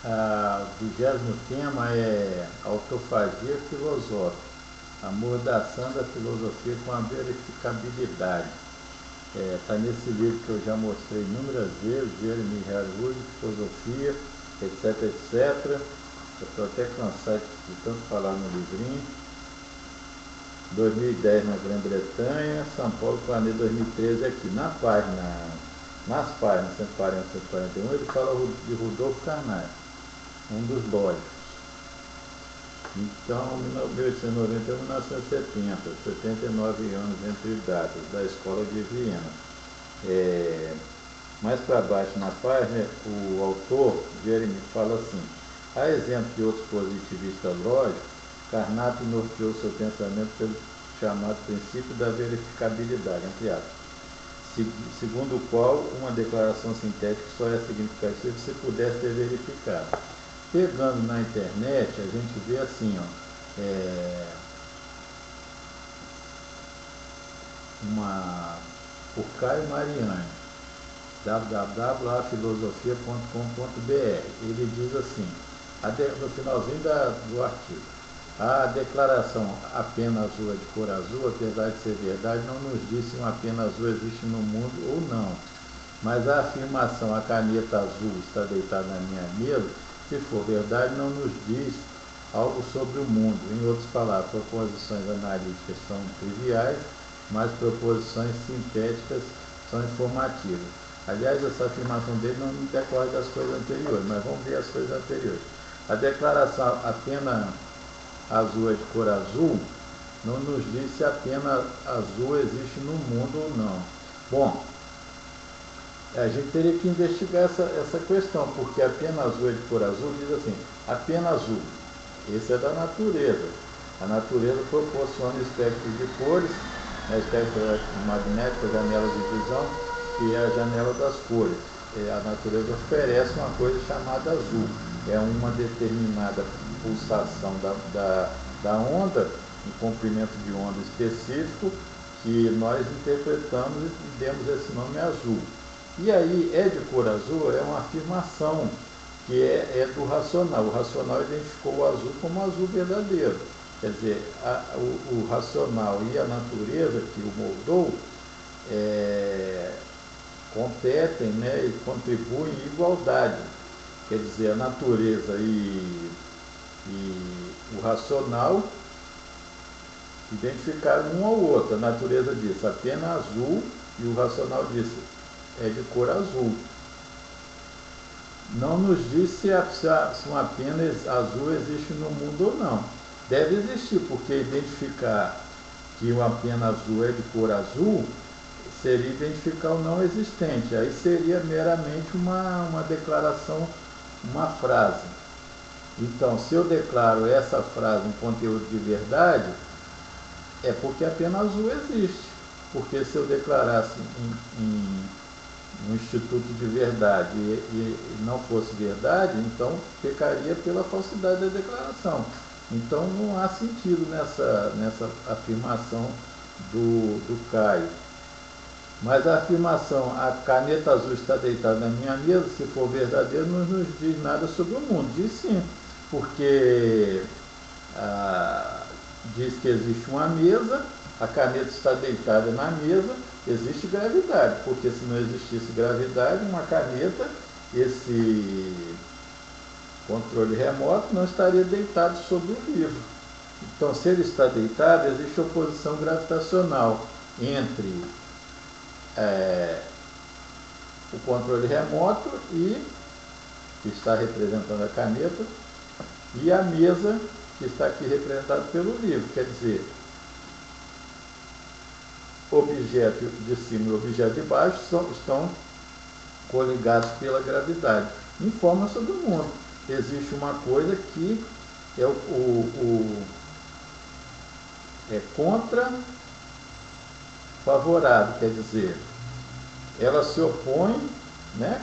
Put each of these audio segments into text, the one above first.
O 20º tema é autofagia filosófica, a mordação da filosofia com a verificabilidade. Está nesse livro que eu já mostrei inúmeras vezes, Jeremy Harwood, Filosofia, etc, etc. Eu estou até cansado de tanto falar no livrinho. 2010 na Grã-Bretanha, São Paulo, Planeta 2013 aqui. Nas páginas 140 e 141, ele fala de Rudolf Carnap, um dos lógicos. Então, 1890 a 1970, 79 anos entre datas, da Escola de Viena. Mais para baixo na página, o autor, Jeremy, fala assim: a exemplo de outros positivistas lógicos, Carnap norteou seu pensamento pelo chamado princípio da verificabilidade, entre aspas, segundo o qual uma declaração sintética só é significativa se puder ser verificada. Pegando na internet, a gente vê assim, o Caio Mariani, www.filosofia.com.br, ele diz assim, no finalzinho do artigo: a declaração a pena azul é de cor azul, apesar de ser verdade, não nos diz se uma pena azul existe no mundo ou não. Mas a afirmação a caneta azul está deitada na minha mesa, se for verdade, não nos diz algo sobre o mundo. Em outras palavras, proposições analíticas são triviais, mas proposições sintéticas são informativas. Aliás, essa afirmação dele não decorre das coisas anteriores, mas vamos ver as coisas anteriores. A declaração a pena azul é de cor azul não nos diz se a pena azul existe no mundo ou não. Bom, a gente teria que investigar essa questão, porque a pena azul é de cor azul diz assim: a pena azul, esse é da natureza. A natureza proporciona espectros de cores, espectro magnético, janelas de visão, que é a janela das cores. A natureza oferece uma coisa chamada azul, é uma determinada pulsação da onda, um comprimento de onda específico, que nós interpretamos e demos esse nome azul. E aí, é de cor azul, é uma afirmação que é do racional. O racional identificou o azul como azul verdadeiro. Quer dizer, o racional e a natureza que o moldou competem, né, e contribuem em igualdade. Quer dizer, a natureza e o racional identificaram um ao outro. A natureza disse a pena azul e o racional disse é de cor azul. Não nos diz se uma pena azul existe no mundo ou não. Deve existir, porque identificar que uma pena azul é de cor azul seria identificar o não existente. Aí seria meramente uma declaração, uma frase. Então, se eu declaro essa frase um conteúdo de verdade, é porque a pena azul existe. Porque se eu declarasse um instituto de verdade e não fosse verdade, então pecaria pela falsidade da declaração. Então não há sentido nessa afirmação do Caio. Mas a afirmação, a caneta azul está deitada na minha mesa, se for verdadeiro, não nos diz nada sobre o mundo. Diz sim, porque diz que existe uma mesa, a caneta está deitada na mesa, existe gravidade, porque se não existisse gravidade, uma caneta, esse controle remoto, não estaria deitado sobre o livro. Então, se ele está deitado, existe oposição gravitacional entre o controle remoto, que está representando a caneta, e a mesa, que está aqui representada pelo livro. Quer dizer, objeto de cima e objeto de baixo estão coligados pela gravidade. Informa sobre o mundo. Existe uma coisa que é contra favorável, quer dizer, ela se opõe, né?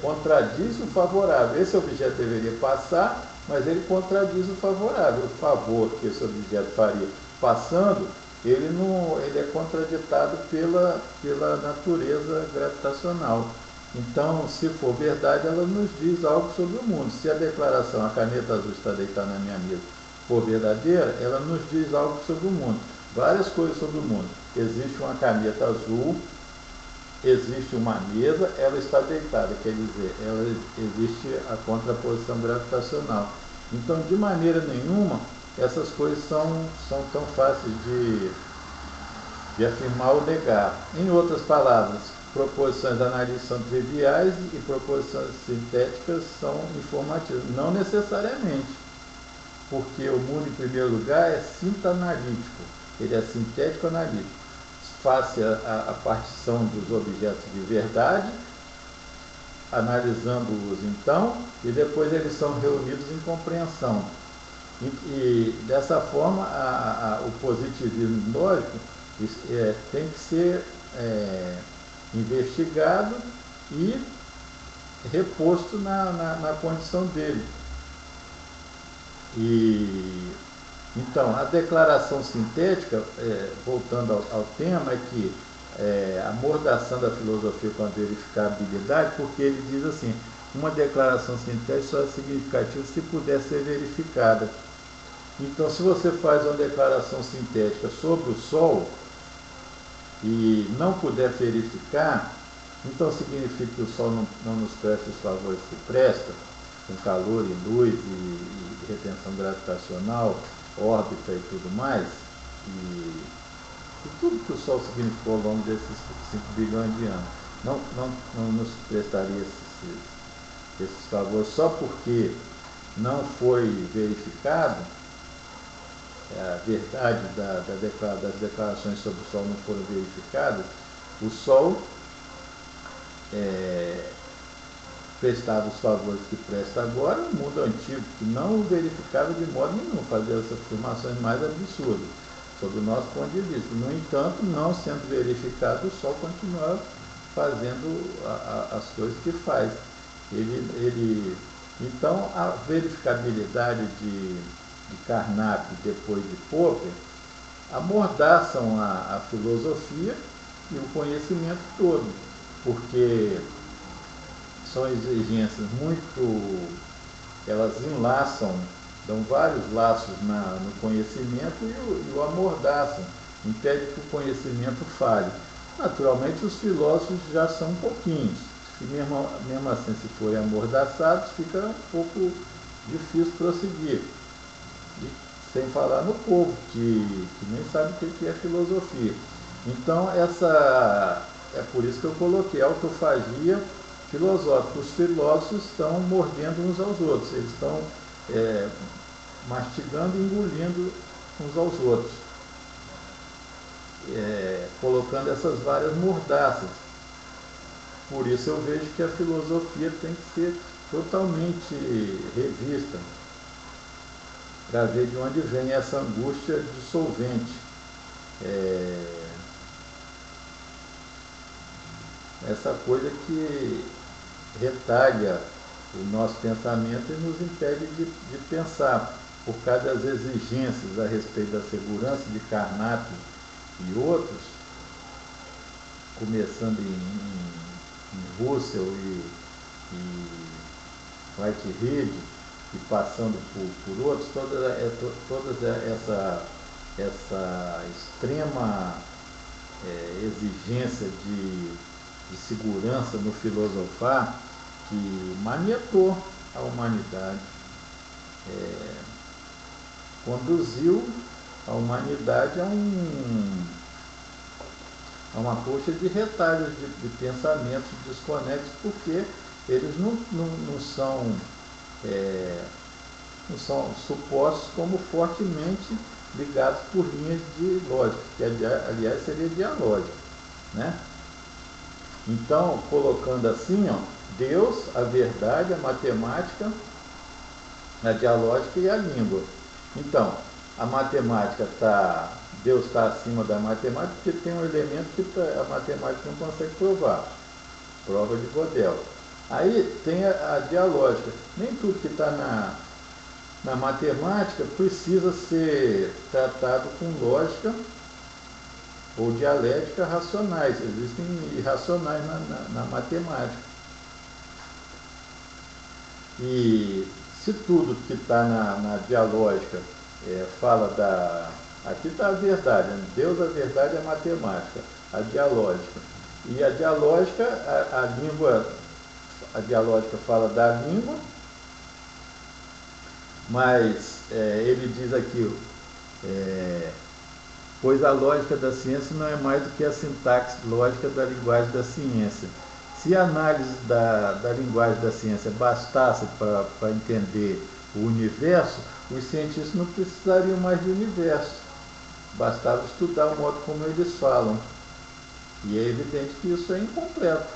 Contradiz o favorável. Esse objeto deveria passar, mas ele contradiz o favorável. O favor que esse objeto faria passando, ele é contraditado pela natureza gravitacional. Então, se for verdade, ela nos diz algo sobre o mundo. Se a declaração, a caneta azul está deitada na minha mesa, for verdadeira, ela nos diz algo sobre o mundo. Várias coisas sobre o mundo. Existe uma caneta azul, existe uma mesa, ela está deitada, quer dizer, existe a contraposição gravitacional. Então, de maneira nenhuma, essas coisas são tão fáceis de afirmar ou negar. Em outras palavras, proposições analistas são triviais e proposições sintéticas são informativas. Não necessariamente, porque o mundo, em primeiro lugar, é sinta-analítico, ele é sintético-analítico. Face a partição dos objetos de verdade, analisando-os então, e depois eles são reunidos em compreensão. E dessa forma, o positivismo lógico tem que ser investigado e reposto na condição dele. Então, a declaração sintética, voltando ao tema, é que amordaçando a filosofia com a verificabilidade, porque ele diz assim, uma declaração sintética só é significativa se puder ser verificada. Então, se você faz uma declaração sintética sobre o Sol e não puder verificar, então significa que o Sol não nos presta os favores que presta, com calor e luz e retenção gravitacional, órbita e tudo mais, e tudo que o Sol significou ao longo desses 5 bilhões de anos, não nos prestaria esses favores só porque não foi verificado, a verdade das declarações sobre o Sol não foram verificadas, o Sol prestava os favores que presta agora, o mundo antigo, que não o verificava de modo nenhum, fazia essas afirmações mais absurdas, sob o nosso ponto de vista. No entanto, não sendo verificado, o Sol continua fazendo as coisas que faz. Então, a verificabilidade de Carnap depois de Popper amordaçam a filosofia e o conhecimento todo, porque são exigências elas enlaçam, dão vários laços no conhecimento e o amordaçam, impede que o conhecimento falhe. Naturalmente, os filósofos já são pouquinhos, e mesmo assim, se forem amordaçados, fica um pouco difícil prosseguir. E sem falar no povo, que nem sabe o que é filosofia. Então, é por isso que eu coloquei autofagia filosófica. Os filósofos estão mordendo uns aos outros, eles estão mastigando e engolindo uns aos outros, colocando essas várias mordaças. Por isso eu vejo que a filosofia tem que ser totalmente revista, para ver de onde vem essa angústia dissolvente, essa coisa que retalha o nosso pensamento e nos impede de pensar, por causa das exigências a respeito da segurança de Carnap e outros, começando em Russell e Whitehead, e passando por outros, toda essa extrema exigência de segurança no filosofar, que maniatou a humanidade, conduziu a humanidade a uma coxa de retalhos de pensamentos desconexos, porque eles não são supostos como fortemente ligados por linhas de lógica, que aliás seria dialógica, né? Então, colocando assim, Deus, a verdade, a matemática, a dialógica e a língua. Então, a matemática Deus está acima da matemática, porque tem um elemento que a matemática não consegue provar, prova de Gödel. Aí tem a dialógica. Nem tudo que está na matemática precisa ser tratado com lógica ou dialética racionais. Existem irracionais na matemática. E se tudo que está na dialógica fala da... Aqui está a verdade, né? Deus, a verdade é a matemática, a dialógica. E a dialógica, a língua, a dialógica fala da língua, mas ele diz aqui, pois a lógica da ciência não é mais do que a sintaxe lógica da linguagem da ciência. Se a análise da linguagem da ciência bastasse para entender o universo, os cientistas não precisariam mais de universo. Bastava estudar o modo como eles falam. E é evidente que isso é incompleto.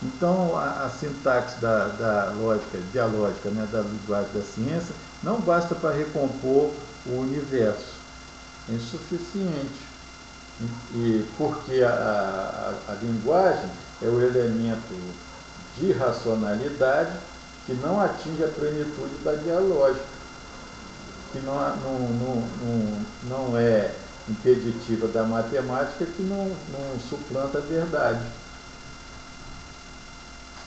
Então, a sintaxe da lógica dialógica, né, da linguagem da ciência, não basta para recompor o universo. É insuficiente. E porque a linguagem é o elemento de racionalidade que não atinge a plenitude da dialógica, que não é impeditiva da matemática, que não suplanta a verdade.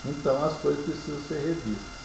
Então as coisas precisam ser revistas.